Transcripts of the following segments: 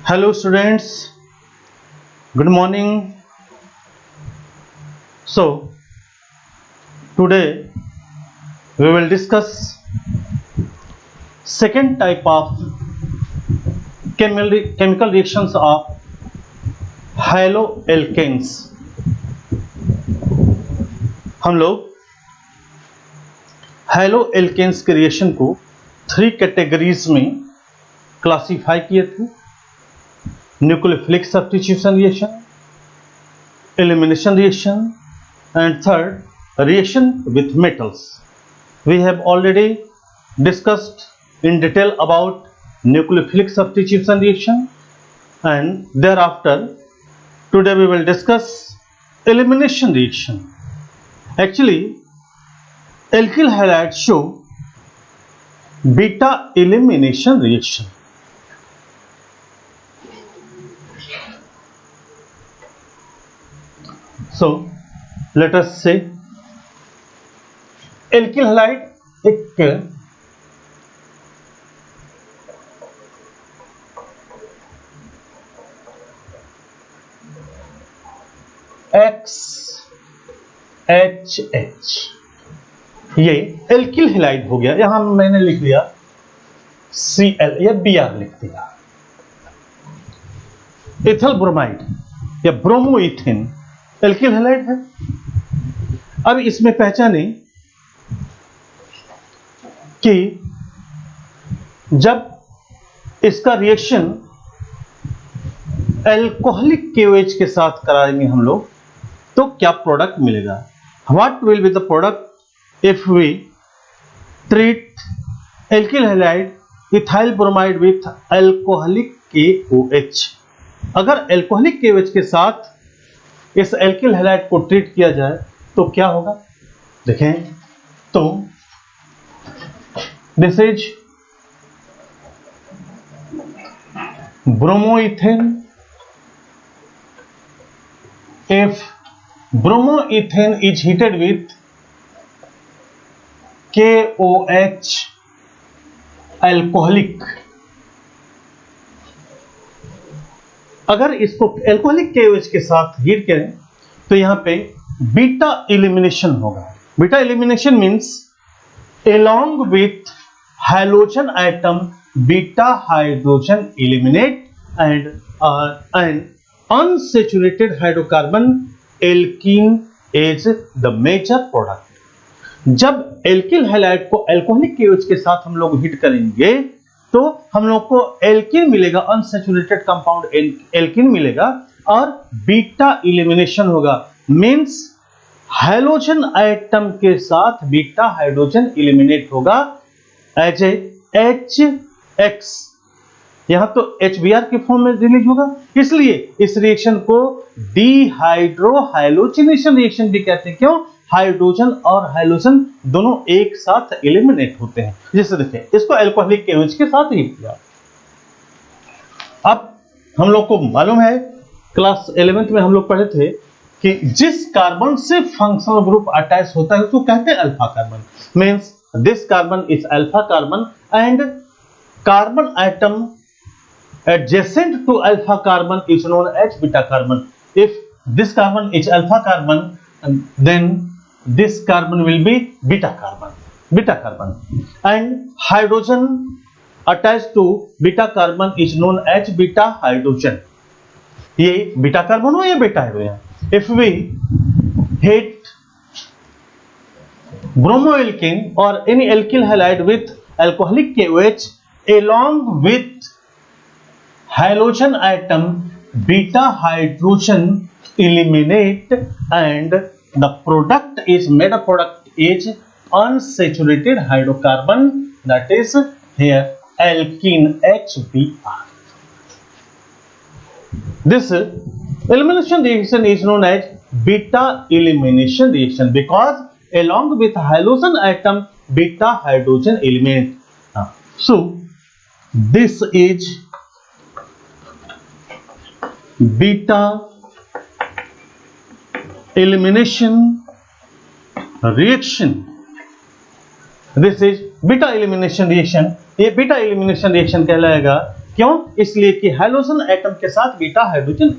Hello students, good morning. So today we will discuss second type of chemical reactions of haloalkanes. हम लोग haloalkanes के reaction को 3 categories में classify किए थे: nucleophilic substitution reaction, elimination reaction, and third reaction with metals. We have already discussed in detail about nucleophilic substitution reaction, and thereafter today we will discuss elimination reaction. Actually, alkyl halides show beta elimination reaction. So let us say alkyl halide एक XHH, ये alkyl halide हो गया। यहां मैंने लिख दिया Cl या Br लिख दिया। इथल ब्रोमाइड या ब्रोमोइथेन एल्किल हैलाइड है। अब इसमें पहचाने कि जब इसका रिएक्शन एल्कोहलिक KOH के साथ कराएंगे हम लोग तो क्या प्रोडक्ट मिलेगा। What will be the product if we treat alkyl halide ethyl bromide with alcoholic KOH। अगर एल्कोहलिक KOH के साथ इस एल्किल हैलाइड को ट्रीट किया जाए तो क्या होगा, देखें तो this is bromoethane. If bromoethane is heated with KOH alcoholic, अगर इसको एल्कोहलिक KOH के साथ हीट करें तो यहां पे बीटा एलिमिनेशन होगा। Beta elimination means along with halogen atom beta hydrogen eliminate and unsaturated hydrocarbon alkene is the major product. जब एल्किल हैलाइड को एल्कोहलिक KOH के साथ हम लोग हीट करेंगे तो हम लोग को एल्किन मिलेगा, अनसैचुरेटेड कंपाउंड एल्किन मिलेगा और बीटा एलिमिनेशन होगा। मींस हाइड्रोजन एटम के साथ बीटा हाइड्रोजन एलिमिनेट होगा एज ए HX। यहां तो HBr के फॉर्म में रिलीज होगा, इसलिए इस रिएक्शन को डिहाइड्रोहाइलोजिनेशन रिएक्शन भी कहते हैं। क्यों? हाइड्रोजन और हाइलोजन दोनों एक साथ एलिमिनेट होते हैं। जैसे देखें इसको एल्कोहलिक KOH के साथ ही किया। अब हम लोग को मालूम है क्लास 11th में हम लोग पढ़े थे कि जिस कार्बन से फंक्शनल ग्रुप अटैच होता है उसको कहते हैं alpha carbon. Means this carbon is alpha carbon and carbon atom adjacent to alpha carbon is known as beta carbon. If this carbon is alpha carbon, then this carbon will be beta carbon. And hydrogen attached to beta carbon is known as beta hydrogen. ये beta carbon हो या beta hydrogen. If we hit bromoalkane or any alkyl halide with alcoholic KOH along with halogen atom beta hydrogen eliminate and the product is unsaturated hydrocarbon, that is here alkene HBr. This elimination reaction is known as beta elimination reaction because along with halogen atom beta hydrogen eliminate. So this is beta elimination reaction. This is beta elimination reaction. ये beta elimination reaction कहलाएगा क्यों? इसलिए कि hydrogen atom के साथ beta hydrogen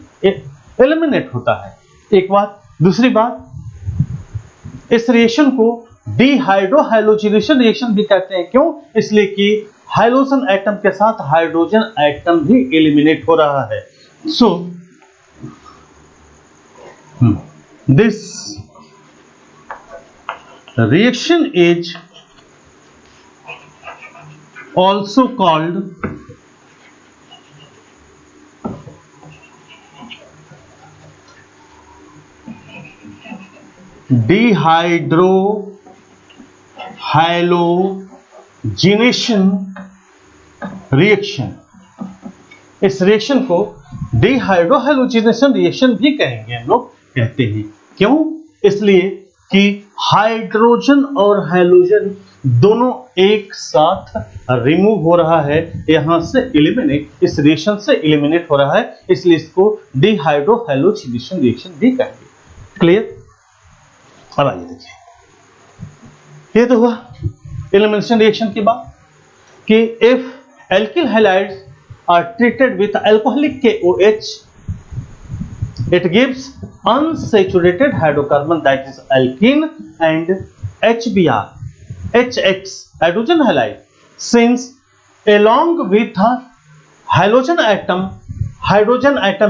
eliminate होता है। एक बात। दूसरी बात, इस रिएक्शन को डिहाइड्रोहाइलोजिनेशन रिएक्शन भी कहते हैं। क्यों? इसलिए कि हाइड्रोजन एटम के साथ हाइड्रोजन एटम भी एलिमिनेट हो रहा है। So this reaction is also called dehydrohalogenation reaction। इस रिएक्शन को डिहाइड्रोहाइलोजिनेशन रिएक्शन भी कहेंगे, हम लोग कहते हैं। क्यों? इसलिए कि हाइड्रोजन और हाइड्रोजन दोनों एक साथ रिमूव हो रहा है, यहां से एलिमिनेट, इस रिएक्शन से एलिमिनेट हो रहा है, इसलिए इसको डिहाइड्रोहाइलोजिनेशन रिएक्शन भी कहेंगे। क्लियर? अब आइए देखिए, ये तो हुआ एलिमिनेशन रिएक्शन की बात कि if alkyl halides are treated with alcoholic KOH, it gives unsaturated hydrocarbon, that is alkene, and HBr, HX, hydrogen halide. Since along with a halogen atom,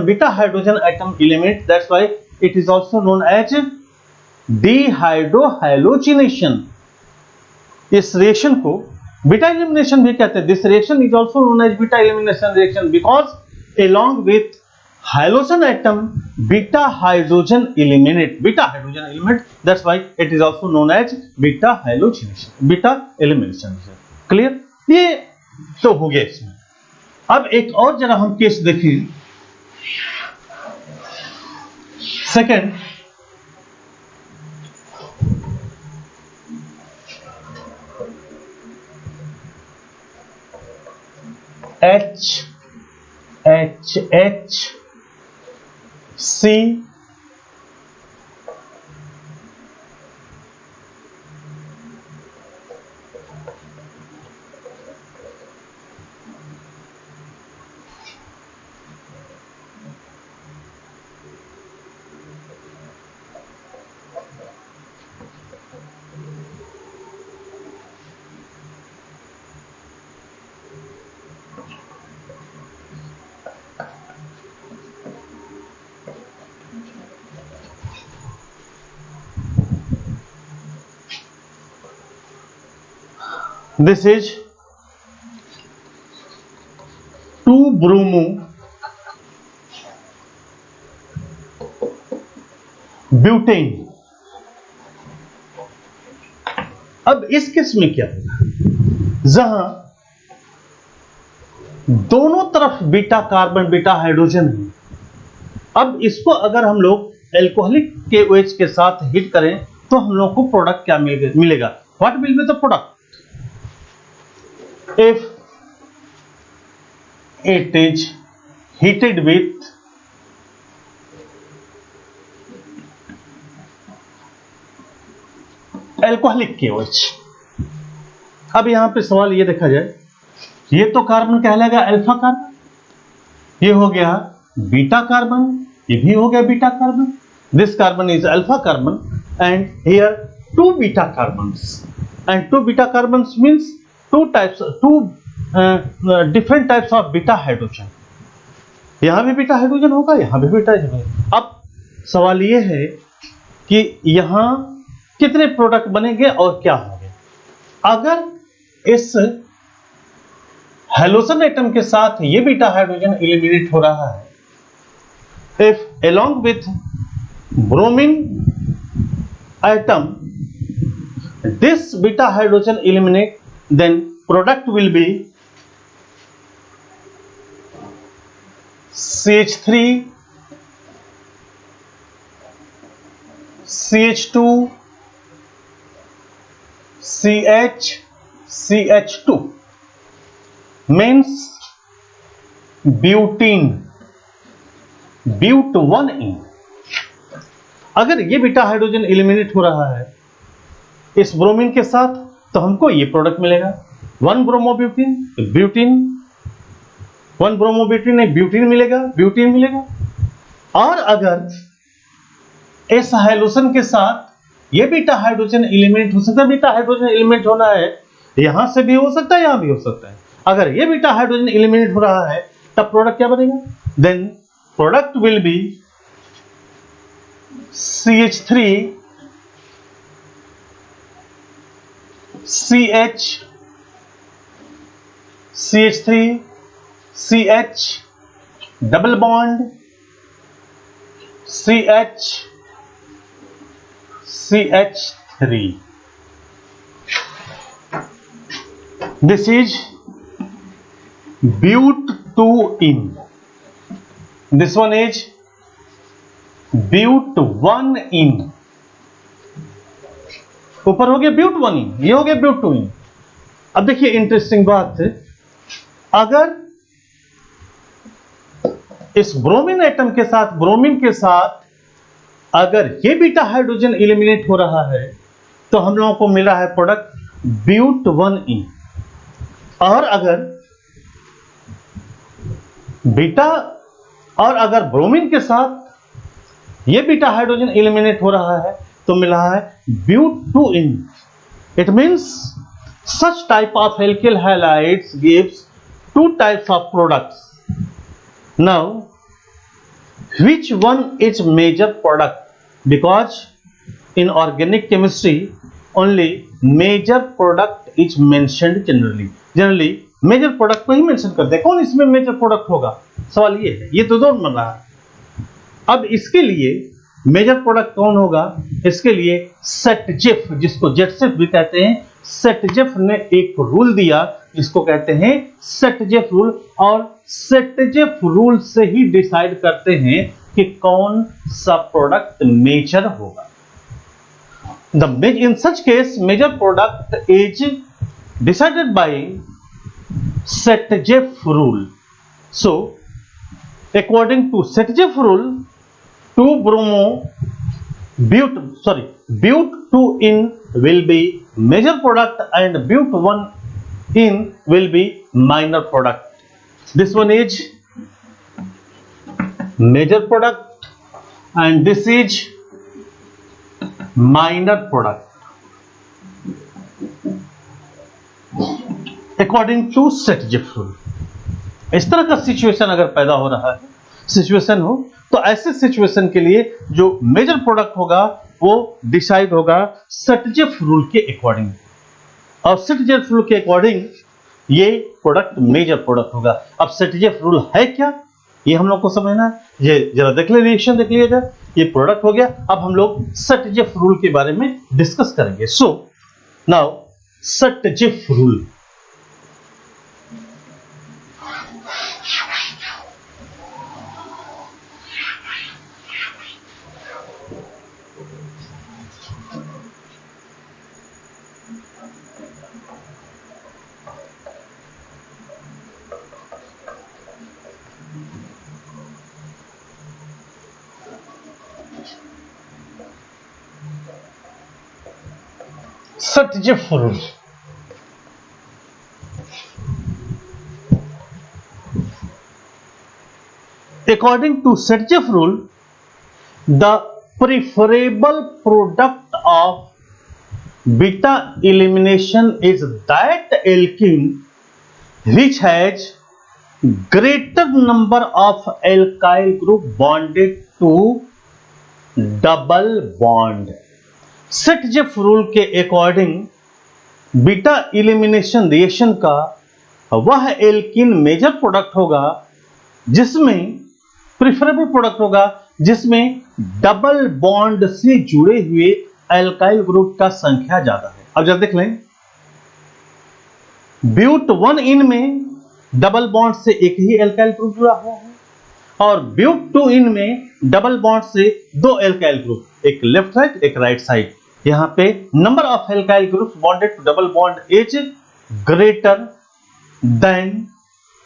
beta hydrogen atom element, that's why it is also known as dehydrohalogenation। इस reaction को beta elimination भी कहते हैं। This reaction is also known as beta elimination reaction because along with halogen atom beta hydrogen eliminate, that's why it is also known as beta elimination। Clear? ये तो हो गया इसमें। अब एक और जरा हम केस देखें। Second, HHC this is 2-bromo butane. अब इस केस में क्या होगा? जहां दोनों तरफ बीटा कार्बन बीटा हाइड्रोजन है, अब इसको अगर हम लोग एल्कोहलिक KOH के साथ हीट करें तो हम लोग को प्रोडक्ट क्या मिलेगा? What will be the product? If it is heated with alcoholic KOH। अब यहां पे सवाल ये देखा जाए, ये तो कार्बन कहलाएगा अल्फा कार्बन, ये हो गया बीटा कार्बन, ये भी हो गया beta carbon. This carbon is alpha carbon and here two beta carbons, and two beta carbons means different types of beta hydrogen। यहां भी बीटा हाइड्रोजन होगा, यहां भी बीटा हाइड्रोजन। अब सवाल यह है कि यहां कितने प्रोडक्ट बनेंगे और क्या होंगे? अगर इस हेलोजन एटम के साथ ये बीटा हाइड्रोजन एलिमिनेट हो रहा है, if along with bromine atom this beta hydrogen eliminate, then product will be CH3 CH2 CH CH2 means butene, but1e। अगर ये बीटा हाइड्रोजन एलिमिनेट हो रहा है इस ब्रोमीन के साथ तो हमको ये प्रोडक्ट मिलेगा 1 ब्रोमोब्यूटीन, ब्यूटीन 1 ब्रोमोब्यूटेन एक ब्यूटीन मिलेगा। और अगर इस हाइड्रोजन के साथ ये बीटा हाइड्रोजन एलिमेंट हो सकता है, बीटा हाइड्रोजन एलिमेंट होना है यहां से भी हो सकता है, यहां भी हो सकता है। अगर ये बीटा हाइड्रोजन एलिमेंट हो रहा है तब प्रोडक्ट क्या बनेगा? Then product will be CH3 CH double bond CH3। This is but2in. This one is but1in. ऊपर हो गया but1in, ये हो गया but2in। अब देखिए इंटरेस्टिंग बात है, अगर इस ब्रोमीन एटम के साथ, ब्रोमीन के साथ अगर ये बीटा हाइड्रोजन एलिमिनेट हो रहा है तो हम लोगों को मिला है प्रोडक्ट but1in। और अगर ब्रोमीन के साथ ये बीटा हाइड्रोजन एलिमिनेट हो रहा है तो मिला है but2in। It means such type of alkyl halides gives two types of products. Now which one is major product? Because in organic chemistry only major product is mentioned generally major product को ही mention करते हैं। कौन इसमें major product होगा, सवाल ये है, ये तो दो बन रहा है। अब इसके लिए मेजर प्रोडक्ट कौन होगा? इसके लिए सेटजेफ, जिसको जेटसेफ भी कहते हैं, सेटजेफ ने एक रूल दिया जिसको कहते हैं सेटजेफ रूल, और सेटजेफ रूल से ही डिसाइड करते हैं कि कौन सा प्रोडक्ट मेजर होगा। In such case major product is decided by Setjeff rule. So according to Setjeff rule, but2in will be major product and but1in will be minor product. This one is major product and this is minor product according to Setjeff rule। इस तरह का situation अगर पैदा हो रहा है, situation हो, तो ऐसे सिचुएशन के लिए जो मेजर प्रोडक्ट होगा वो डिसाइड होगा सेटजेफ रूल के अकॉर्डिंग, और सेटजेफ रूल के अकॉर्डिंग ये प्रोडक्ट मेजर प्रोडक्ट होगा। अब सेटजेफ रूल है क्या, ये हम लोग को समझना है। ये जरा देख ले, रिएक्शन देख लीजिएगा, ये प्रोडक्ट हो गया। अब हम लोग सेटजेफ रूल के बारे में डिस्कस करेंगे। So now सेटजेफ rule. Setjeff rule. According to Setjeff rule, the preferable product of beta elimination is that alkene which has greater number of alkyl group bonded to double bond। सेटजेफ rule के according beta elimination reaction का वह alkene major product होगा जिसमें, preferable product होगा जिसमें double bond से जुड़े हुए एल्काइल ग्रुप का संख्या ज्यादा है। अब जरा देख लें, but1in में डबल बॉन्ड से एक ही एल्काइल ग्रुप जुड़ा हुआ है, और but2in में डबल बॉन्ड से दो एल्काइल ग्रुप, एक लेफ्ट साइड एक राइट साइड। यहां पे number of alkyl groups bonded to double bond is greater than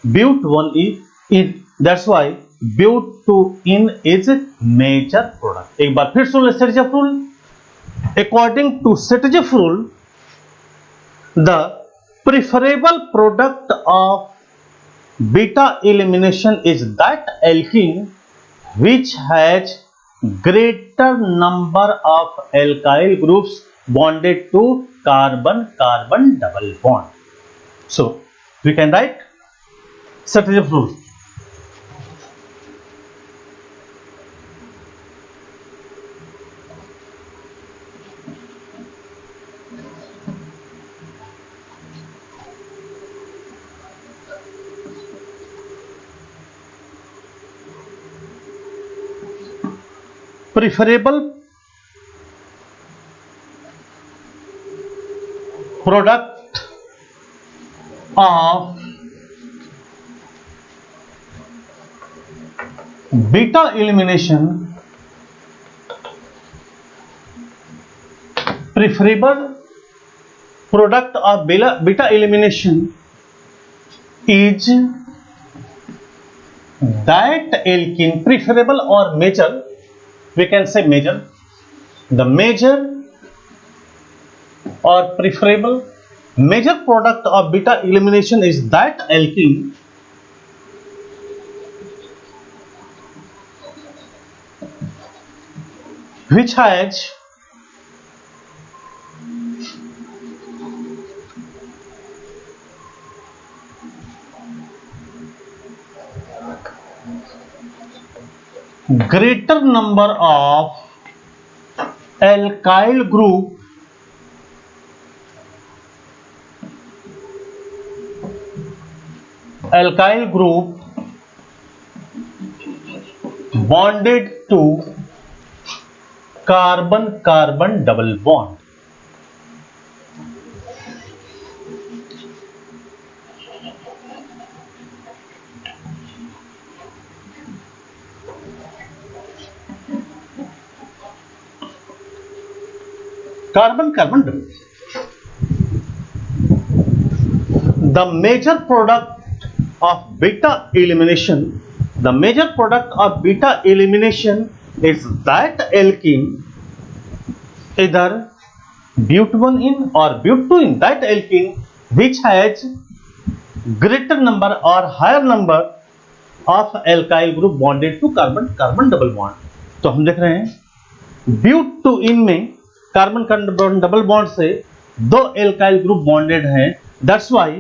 but1in। That's why but2in is major product. एक बार फिर सुन ले Saytzeff rule. According to Saytzeff rule, the preferable product of beta elimination is that alkene which has greater number of alkyl groups bonded to carbon-carbon double bond. So we can write Chhatrapati rule. Preferable product of beta elimination, preferable product of beta elimination is that alkene, preferable or major, we can say major, the major or preferable major product of beta elimination is that alkene which has greater number of alkyl group bonded to carbon-carbon double bond. Carbon-carbon double. The major product of beta elimination, the major product of beta elimination is that alkene, either but1 or but2, that alkene which has greater number or higher number of alkyl group bonded to carbon-carbon double bond. तो हम देख रहे हैं but2 में carbon carbon double bond से दो alkyl group bonded हैं, that's why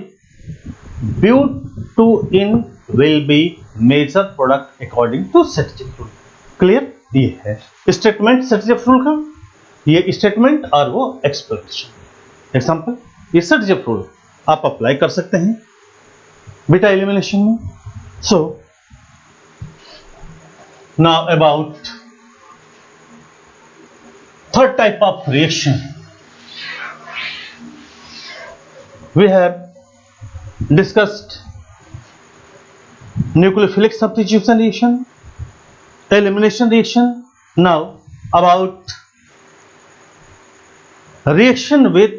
but2 will be major product according to Chhatrapati rule. Clear? ये है स्टेटमेंट Chhatrapati रूल का, ये स्टेटमेंट और वो एक्सप्लेनेशन. एग्जांपल, ये Chhatrapati रूल आप अप्लाई कर सकते हैं बीटा एलिमिनेशन में. सो now about third type of reaction. We have discussed nucleophilic substitution reaction, elimination reaction. Now about reaction with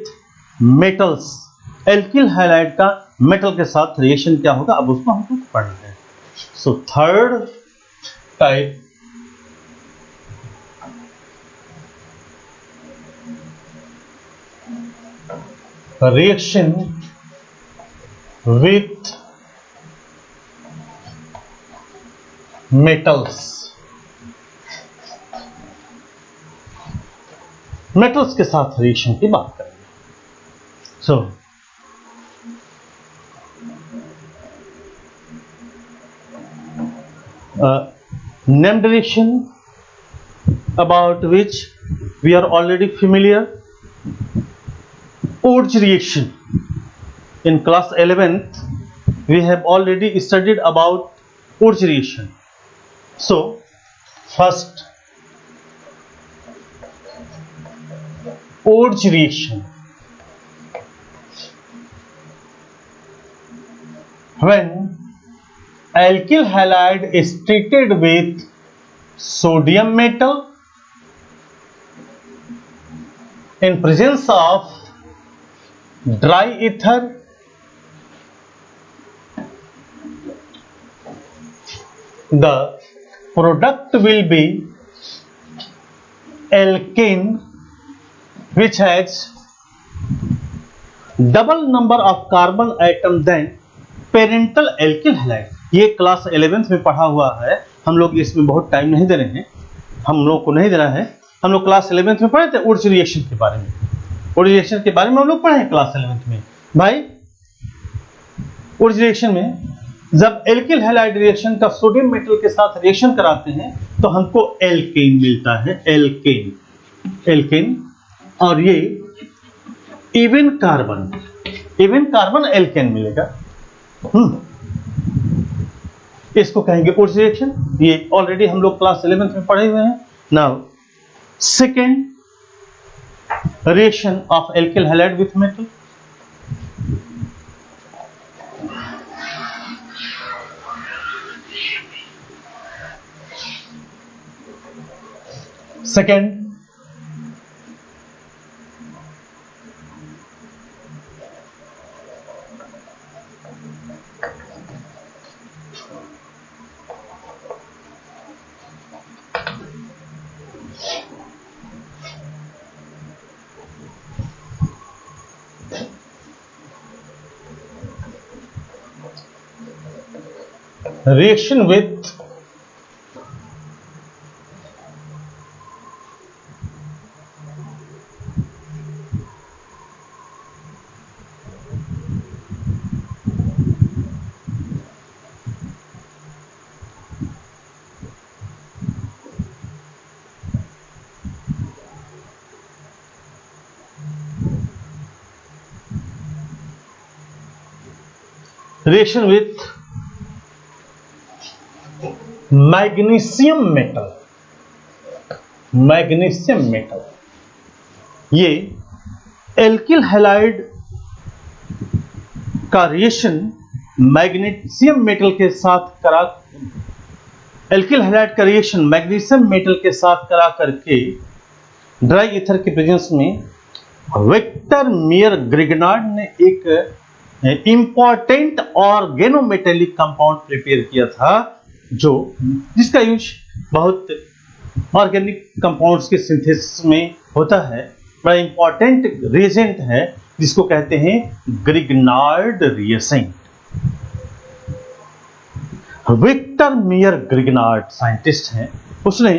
metals. Alkyl halide का मेटल के साथ रिएक्शन क्या होगा, अब उसको हमको पढ़ना है. So third type reaction with metals. Metals के साथ रिएक्शन की बात करेंगे. सो named reaction about which we are already familiar. Urge reaction. In class 11th we have already studied about Urge reaction. So first, Urge reaction. When alkyl halide is treated with sodium metal in presence of dry ether, the product will be alkane which has double number of carbon atom than parental alkyl halide, ये class 11th में पढ़ा हुआ है, हम लोग इसमें बहुत time नहीं दे रहे हैं, हम लोग को नहीं दे रहा है। हम लोग क्लास 11th में पढ़े थे वुड्स रिएक्शन के बारे में, वुड्स रिएक्शन के बारे में हम लोग पढ़े हैं क्लास 11th में। भाई वुड्स रिएक्शन में जब एल्किल हैलाइड रिएक्शन का सोडियम मेटल के साथ रिएक्शन कराते हैं तो हमको एल्केन मिलता है, एल्केन, एल्केन। और ये इवन कार्बन एल्केन मिलेगा। इसको कहेंगे वुड्स रिएक्शन। ये ऑलरेडी हम लोग क्लास 11th में पढ़े हुए हैं। Now second reaction of alkyl halide with metal, second reaction with magnesium metal, magnesium metal, ये एल्किल हैलाइड का रिएक्शन मैग्नीशियम मेटल के साथ करा, एल्किल हैलाइड का रिएक्शन मैग्नीशियम मेटल के साथ करा करके ड्राई ईथर के प्रेजेंस में विक्टर मियर ग्रिगनार्ड ने एक इंपॉर्टेंट ऑर्गेनोमेटेलिक कंपाउंड प्रिपेयर किया था, जिसका यूज बहुत ऑर्गेनिक कंपाउंड्स के सिंथेसिस में होता है। बड़ा इंपॉर्टेंट रिएजेंट है जिसको कहते हैं Grignard reagent. Victor Meyer Grignard scientist हैं, उसने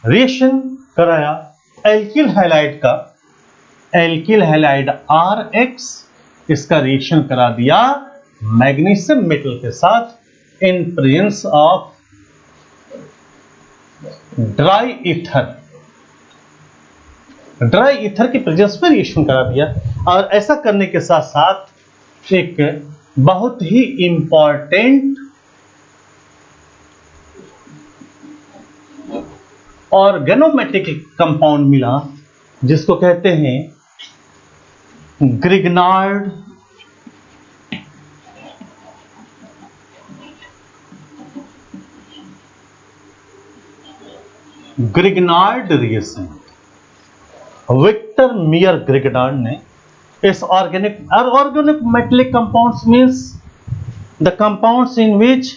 रिएक्शन कराया एल्किल हैलाइड का, एल्किल हैलाइड RX, इसका रिएक्शन करा दिया मैग्नीशियम मेटल के साथ in presence of dry ether, dry ether के प्रेजेंस में रिएक्शन करा दिया। और ऐसा करने के साथ साथ एक बहुत ही इंपॉर्टेंट ऑर्गेनोमेटेलिक कंपाउंड मिला जिसको कहते हैं Grignard reagent. Victor Meyer Grignard ने इस organic metallic compounds means the compounds in which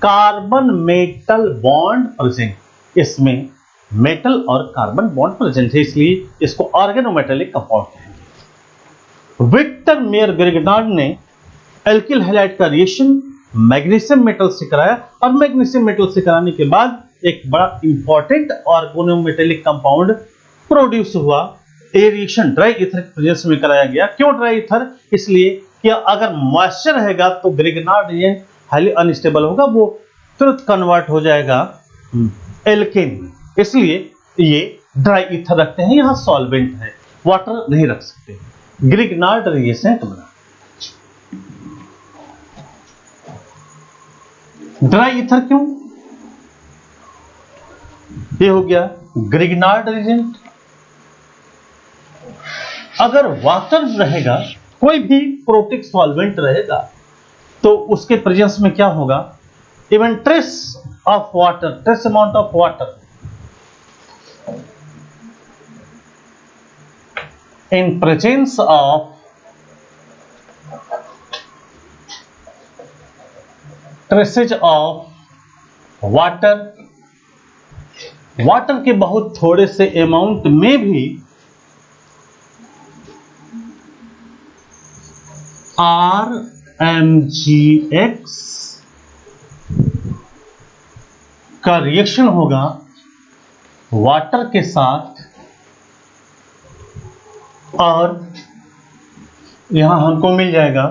carbon metal bond present, इसमें मेटल और कार्बन बॉन्ड प्रेजेंट है, इसलिए इसको ऑर्गेनोमेटेलिक कंपाउंड कहेंगे। विक्टर मियर ग्रिगनार्ड ने एल्किल हैलाइड का रिएक्शन मैग्नीशियम मेटल से कराया और मैग्नीशियम मेटल से कराने के बाद एक बड़ा इंपॉर्टेंट ऑर्गेनोमेटेलिक कंपाउंड प्रोड्यूस हुआ। ये रिएक्शन ड्राई ईथर के प्रेजेंस में कराया गया। क्यों ड्राई ईथर? इसलिए कि अगर मॉइस्चर रहेगा तो ग्रिगनार्ड रिएजेंट हाईली अनस्टेबल होगा, वो तुरंत कन्वर्ट हो जाएगा एल्केन, इसलिए ये ड्राई ईथर रखते हैं। यहां सॉल्वेंट है, वाटर नहीं रख सकते। ग्रिगनार्ड रिएजेंट बना। ड्राई ईथर क्यों? ये हो गया ग्रिगनार्ड रिएजेंट। अगर वाटर रहेगा, कोई भी प्रोटिक सॉल्वेंट रहेगा, तो उसके प्रेजेंस में क्या होगा? Even trace of water, trace amount of water in presence of traces of water, water के बहुत थोड़े से अमाउंट में भी R MgX का रिएक्शन होगा वाटर के साथ, और यहां हमको मिल जाएगा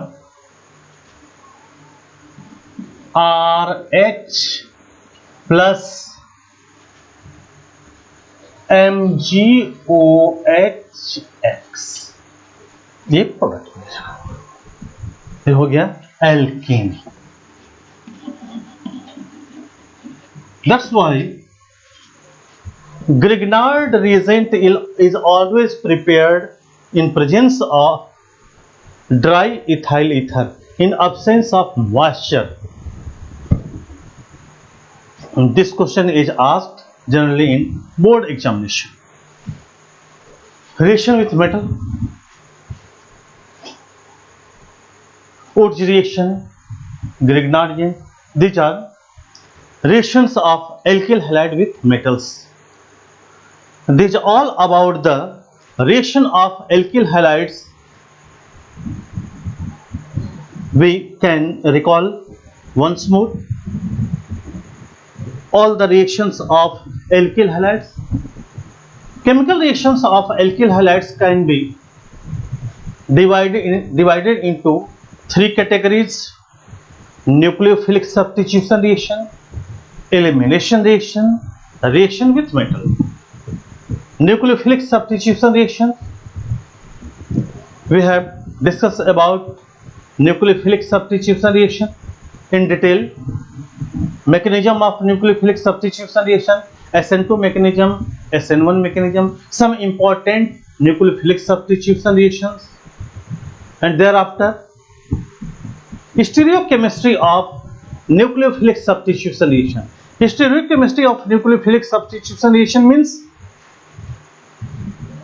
RH प्लस MgOHX, ये प्रोडक्ट ये हो गया alkene. That's why Grignard reagent is always prepared in presence of dry ethyl ether in absence of moisture. This question is asked generally in board examination. Reaction with metal, Wurtz reaction, Grignard reagent, these are reactions of alkyl halide with metals. These are all about the reaction of alkyl halides. We can recall once more all the reactions of alkyl halides. Chemical reactions of alkyl halides can be divided into three categories: nucleophilic substitution reaction, elimination reaction, reaction with metal. Nucleophilic substitution reaction, we have discussed about nucleophilic substitution reaction in detail. Mechanism of nucleophilic substitution reaction, SN2 mechanism, SN1 mechanism, some important nucleophilic substitution reactions, and thereafter stereochemistry of nucleophilic substitution reaction. Stereochemistry of nucleophilic substitution reaction means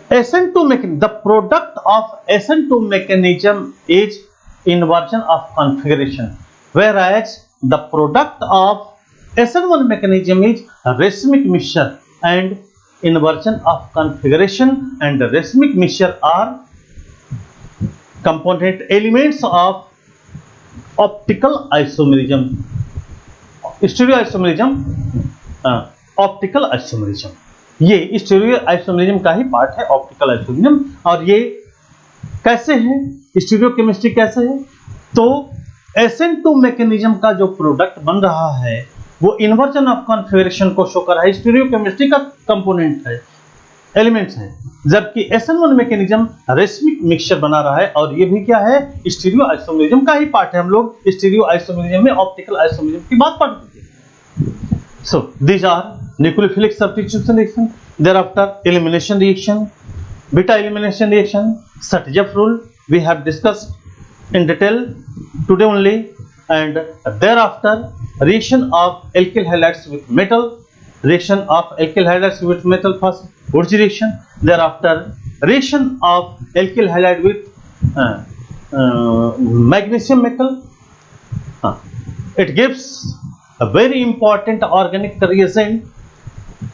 SN2 mechanism, the product of SN2 mechanism is inversion of configuration, whereas the product of SN1 mechanism is racemic mixture, and inversion of configuration and racemic mixture are component elements of optical isomerism, stereoisomerism, optical isomerism. ये stereo isomerism का ही part है, optical isomerism. और ये कैसे है, stereo chemistry कैसे है? तो SN2 मैकेनिज्म का जो प्रोडक्ट बन रहा है वो इन्वर्जन ऑफ कॉन्फ़िगरेशन को शो कर रहा है, स्टीरियो केमिस्ट्री का कंपोनेंट है, एलिमेंट्स है। जबकि SN1 मैकेनिज्म रेसमिक मिक्सचर बना रहा है, और ये भी क्या है, स्टीरियो आइसोमेरिज्म का ही पार्ट है। हम लोग स्टीरियो आइसोमेरिज्म में ऑप्टिकल आइसोमेरिज्म की बात पढ़ चुके हैं। So these are nucleophilic substitution reaction, thereafter elimination reaction, beta elimination reaction, Satjev rule we have discussed in detail today only, and thereafter reaction of alkyl halides with metal, reaction of alkyl halides with metal, first Wurtz reaction, thereafter reaction of alkyl halide with magnesium metal. It gives a very important organic reagent,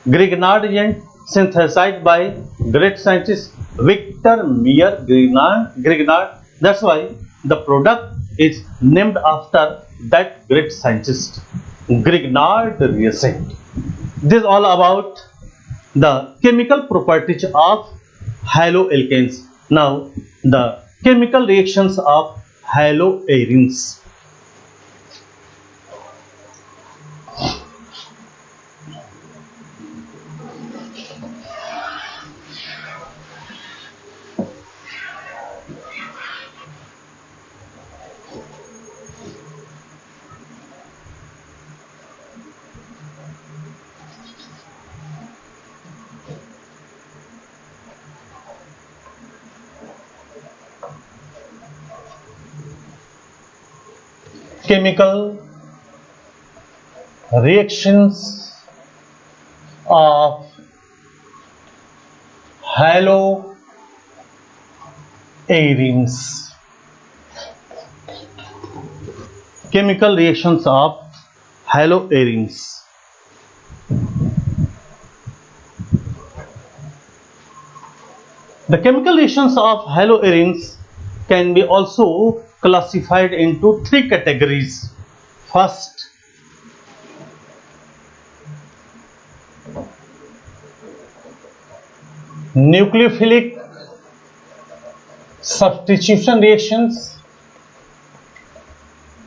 Grignard reagent, synthesized by great scientist Victor Meyer Grignard. That's why the product is named after that great scientist, Grignard reagent. This is all about the chemical properties of haloalkanes. Now the chemical reactions of haloarenes. Chemical reactions of haloarenes. Chemical reactions of haloarenes. The chemical reactions of haloarenes can be also classified into three categories. First, nucleophilic substitution reactions.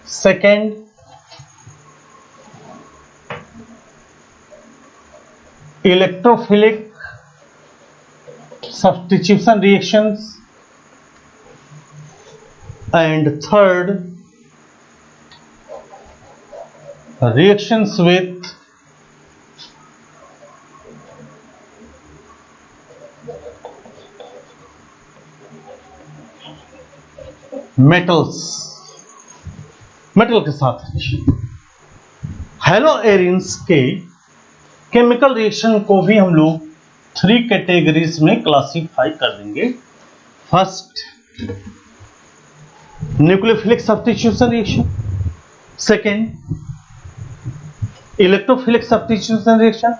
Second, electrophilic substitution reactions. And third, reactions with metals, metal के साथ reaction. Hello arenes के chemical reaction को भी हम लोग three categories में classify कर देंगे। First, nucleophilic substitution reaction. Second, electrophilic substitution reaction.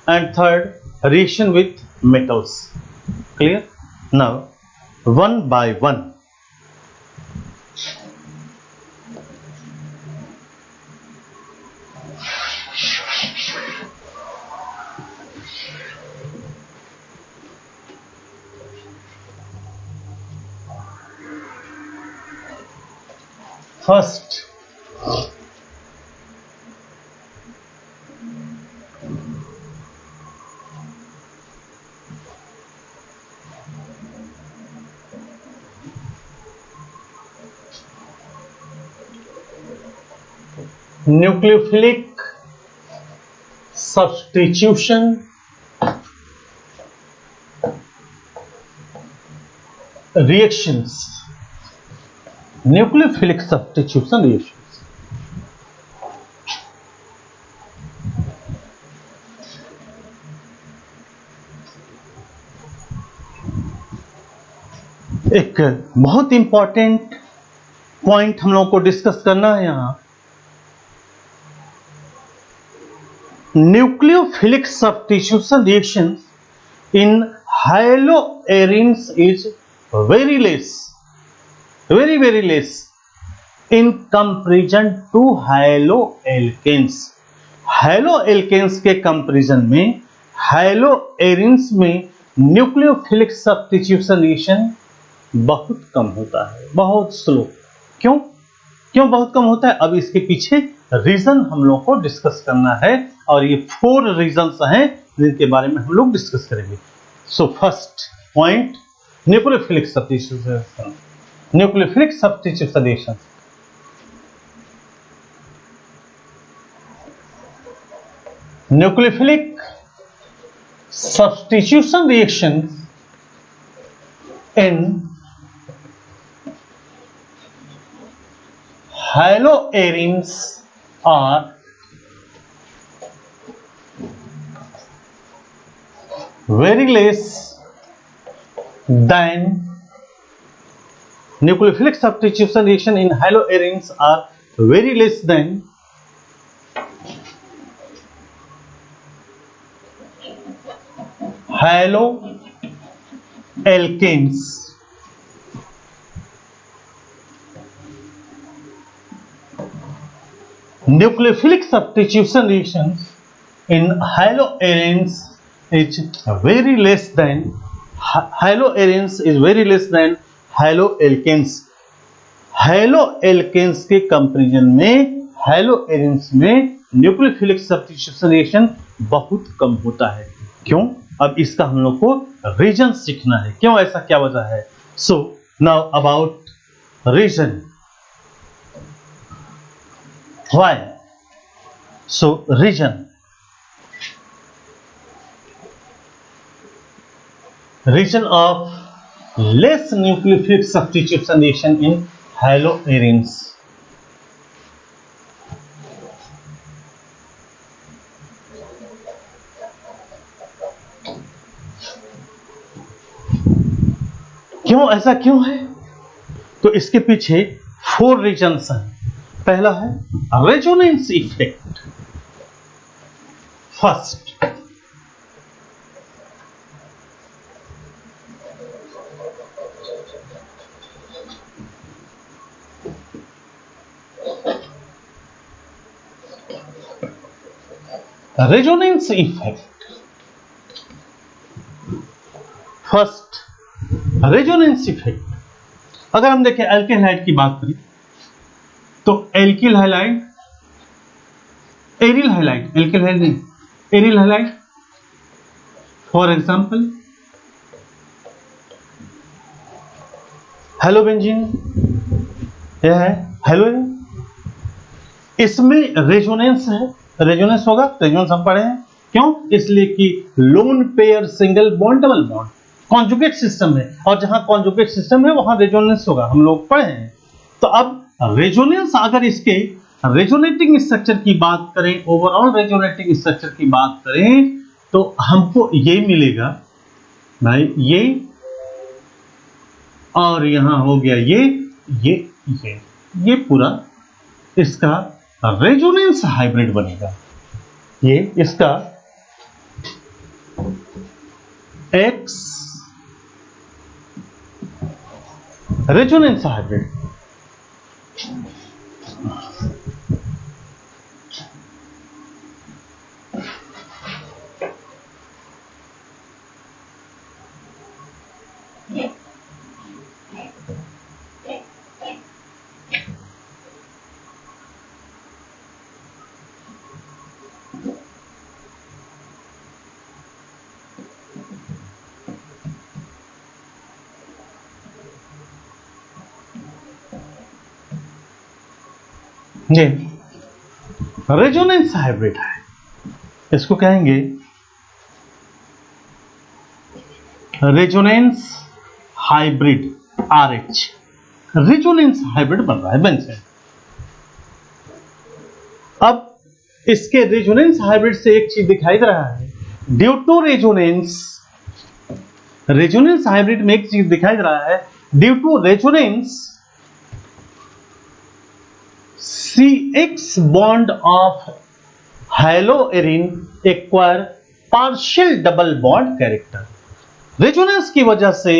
And third, reaction with metals. Clear? Now one by one. First, nucleophilic substitution reactions. Nucleophilic substitution reactions. एक बहुत इंपॉर्टेंट पॉइंट हम लोगों को डिस्कस करना है यहां। Nucleophilic substitution reaction in haloarenes is very less, very less in comparison to haloalkanes. haloalkanes के comparison में haloarenes में न्यूक्लियोफिलिक सब्स्टिट्यूशन रिएक्शन बहुत कम होता है, बहुत स्लो। क्यों बहुत कम होता है? अब इसके पीछे रीजन हम लोग को डिस्कस करना है और ये 4 रीजंस हैं जिनके बारे में हम लोग डिस्कस करेंगे। So first point, nucleophilic substitution. Nucleophilic substitution reaction, nucleophilic substitution reaction in haloarenes are very less than nucleophilic substitution reaction in haloarenes are very less than haloalkanes. Nucleophilic substitution reactions in haloarenes is very less than haloalkanes. haloalkanes के comparison में haloarenes में nucleophilic substitution reaction बहुत कम होता है। क्यों? अब इसका हम लोग को रीजन सीखना है, क्यों ऐसा, क्या वजह है। So now about reason, why. So reason of less nucleophilic substitution reaction in haloarenes. क्यों ऐसा क्यों है? तो इसके पीछे 4 रीजंस हैं। पहला है resonance effect. First, resonance effect. First resonance effect. अगर हम देखें एल्किल हाइड की बात करें तो alkyl halide, aryl halide, alkyl hide नहीं, एरिल हाइलाइड। फॉर एग्जांपल हेलोबेंजीन, यह है हेलोइन, इसमें रेजोनेंस है, रेजोनेंस होगा, रेजोनेंस हम पढ़े हैं। क्यों? इसलिए कि lone pair single bond double bond conjugate system है, और जहां कॉन्जुगेट सिस्टम है वहां रेजोनेंस होगा, हम लोग पढ़े हैं। तो अब रेजोनेंस, अगर इसके रेजोनेटिंग स्ट्रक्चर की बात करें, ओवरऑल रेजोनेटिंग स्ट्रक्चर की बात करें, तो हमको ये मिलेगा भाई, और यहां हो गया ये पूरा इसका रेजोनेंस हाइब्रिड बनेगा। ये इसका एक्स रेजोनेंस हाइब्रिड। ये रेजोनेंस हाइब्रिड है, इसको कहेंगे resonance hybrid, RH। Resonance hybrid बन रहा है बेंच से। अब इसके रेजोनेंस हाइब्रिड से एक चीज दिखाई दे रहा है, due to resonance, resonance hybrid में एक चीज दिखाई दे रहा है, due to resonance CX bond of haloarin acquire partial double bond character। Resonance की वजह से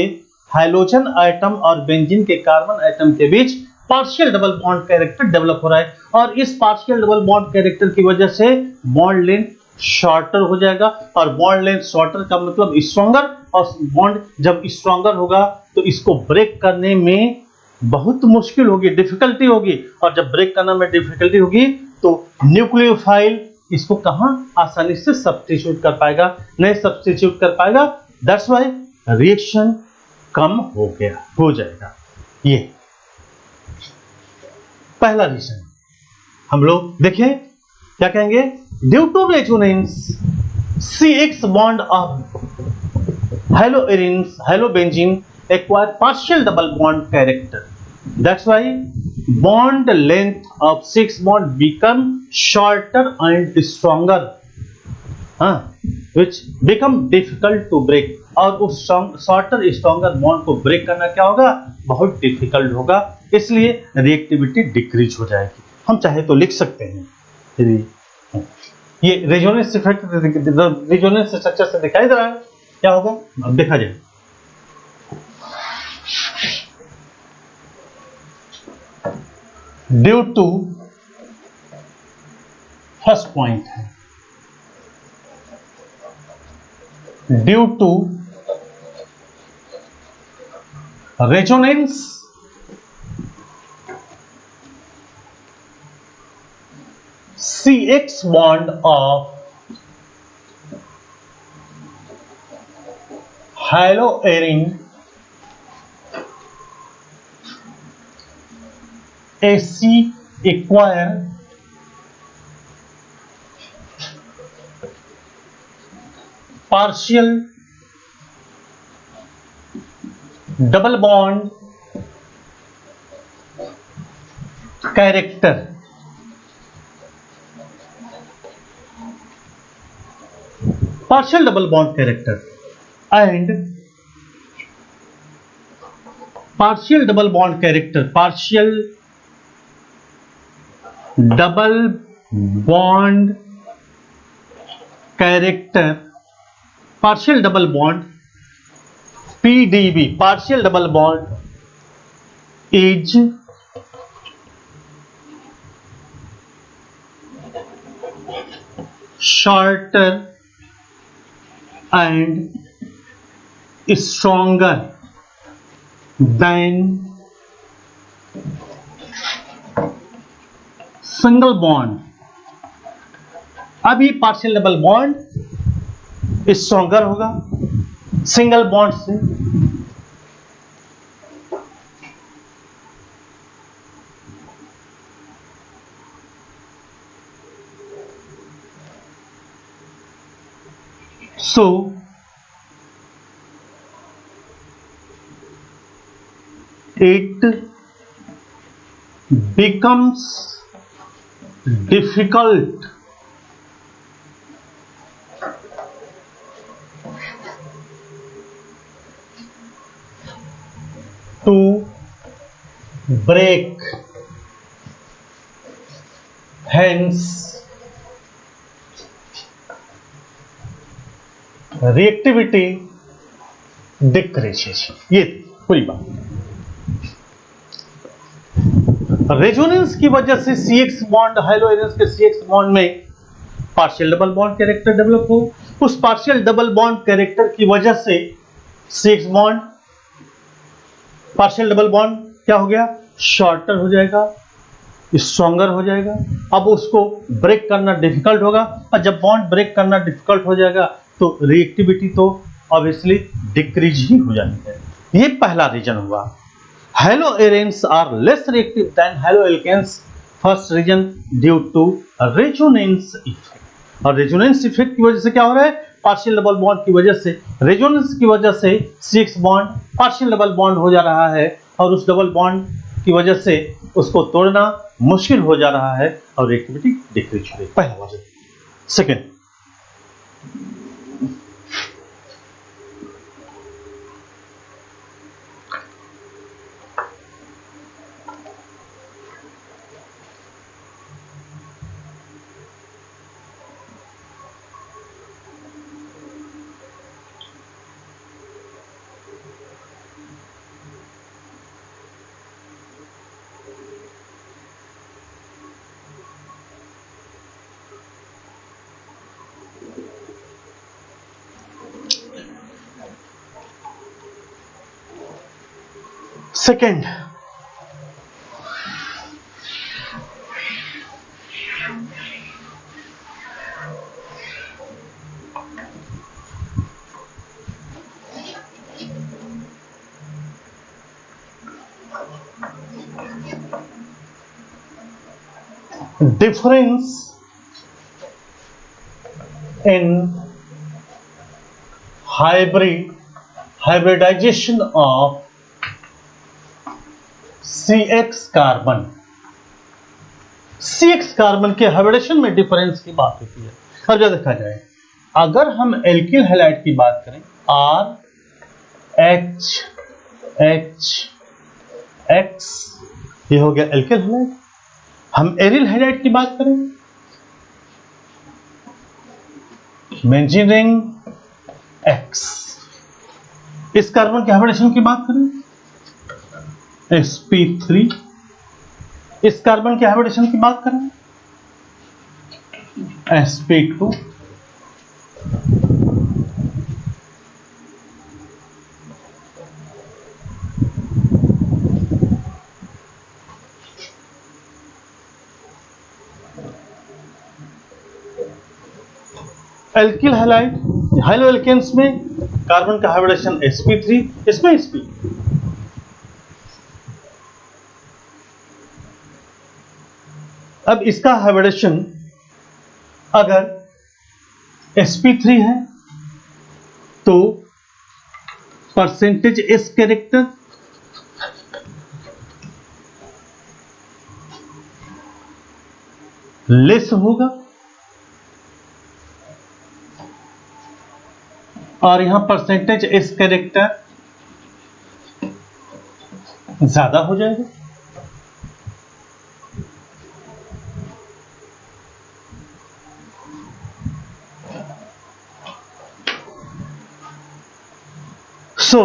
हाइड्रोजन आइटम और बेंजीन के कार्बन आइटम के बीच partial double bond character develop हो रहा है, और इस पार्शियल डबल बॉन्ड कैरेक्टर की वजह से बॉन्ड लेंथ शॉर्टर हो जाएगा, और बॉन्ड लेंथ शॉर्टर का मतलब स्ट्रॉन्गर, और बॉन्ड जब स्ट्रॉन्गर होगा तो इसको ब्रेक करने में बहुत मुश्किल होगी, डिफिकल्टी होगी, और जब ब्रेक करने में डिफिकल्टी होगी तो न्यूक्लियोफाइल इसको कहां आसानी से सब्स्टिट्यूट कर पाएगा, नहीं सब्स्टिट्यूट कर पाएगा, दैट्स व्हाई रिएक्शन कम हो जाएगा। ये पहला रीजन। हम लोग देखें क्या कहेंगे, due to resonance CX bond of halobenzyne acquire partial double bond character, that's why bond length of 6 bond become shorter and stronger, which become difficult to break, और उस शॉर्टर स्ट्रॉन्गर बॉन्ड को break करना क्या होगा, बहुत difficult होगा, इसलिए reactivity decrease हो जाएगी। हम चाहे तो लिख सकते हैं, ये रेजोनेंस इफेक्ट रेजोनेंस स्ट्रक्चर से दिखाई दे रहा है, क्या होगा अब देखा जाए। ड्यू टू, फर्स्ट पॉइंट है, due to resonance CX bond of haloarin AC acquire partial double bond character, partial double bond character and partial double bond character, partial double bond character, partial double bond PDB, partial double bond is shorter and stronger than single bond. अब ये partial double bond stronger होगा single bond से, so it becomes difficult to break, hence reactivity decreases. ये पूरी बात। Resonance की वजह से CX बॉन्ड हेलो एरेंस के CX बॉन्ड में partial double bond character develop हो, उस पार्शियल डबल बॉन्ड कैरेक्टर की वजह से CX bond partial double bond क्या हो गया, शॉर्टर हो जाएगा, स्ट्रॉन्गर हो जाएगा। अब उसको ब्रेक करना डिफिकल्ट होगा, और जब बॉन्ड ब्रेक करना डिफिकल्ट हो जाएगा तो रिएक्टिविटी तो ऑब्वियसली डिक्रीज ही हो जाती है। ये पहला रीजन हुआ। Haloarenes are less reactive than haloalkanes, first reason due to resonance effect. और रेजोनेंस इफेक्ट की वजह से क्या हो रहा है, पार्शियल डबल बॉन्ड की वजह से, रेजोनेंस की वजह से CX bond partial double bond हो जा रहा है, और उस डबल बॉन्ड की वजह से उसको तोड़ना मुश्किल हो जा रहा है और रिएक्टिविटी डिक्रीज हो रही है। पहला वजह। Second, second, difference in hybridization of CX carbon. CX carbon के हाइब्रिडेशन में डिफरेंस की बात होती है। और जो देखा जाए, अगर हम एल्किल हैलाइड की बात करें, RH ये हो गया एल्किल हैलाइड। हम एरिल हैलाइड की बात करें, बेंजीन रिंग X। इस कार्बन के हाइब्रिडेशन की बात करें, sp3। इस कार्बन के हाइब्रिडेशन की बात करें, sp2। Alkyl halide haloalkanes में कार्बन का हाइब्रिडेशन sp3, इसमें sp। अब इसका हाइब्रिडेशन अगर sp3 है तो परसेंटेज s कैरेक्टर लेस होगा, और यहां परसेंटेज s कैरेक्टर ज्यादा हो जाएगा। So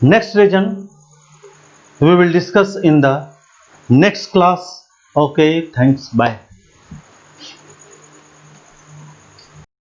next region we will discuss in the next class. Okay, thanks, bye.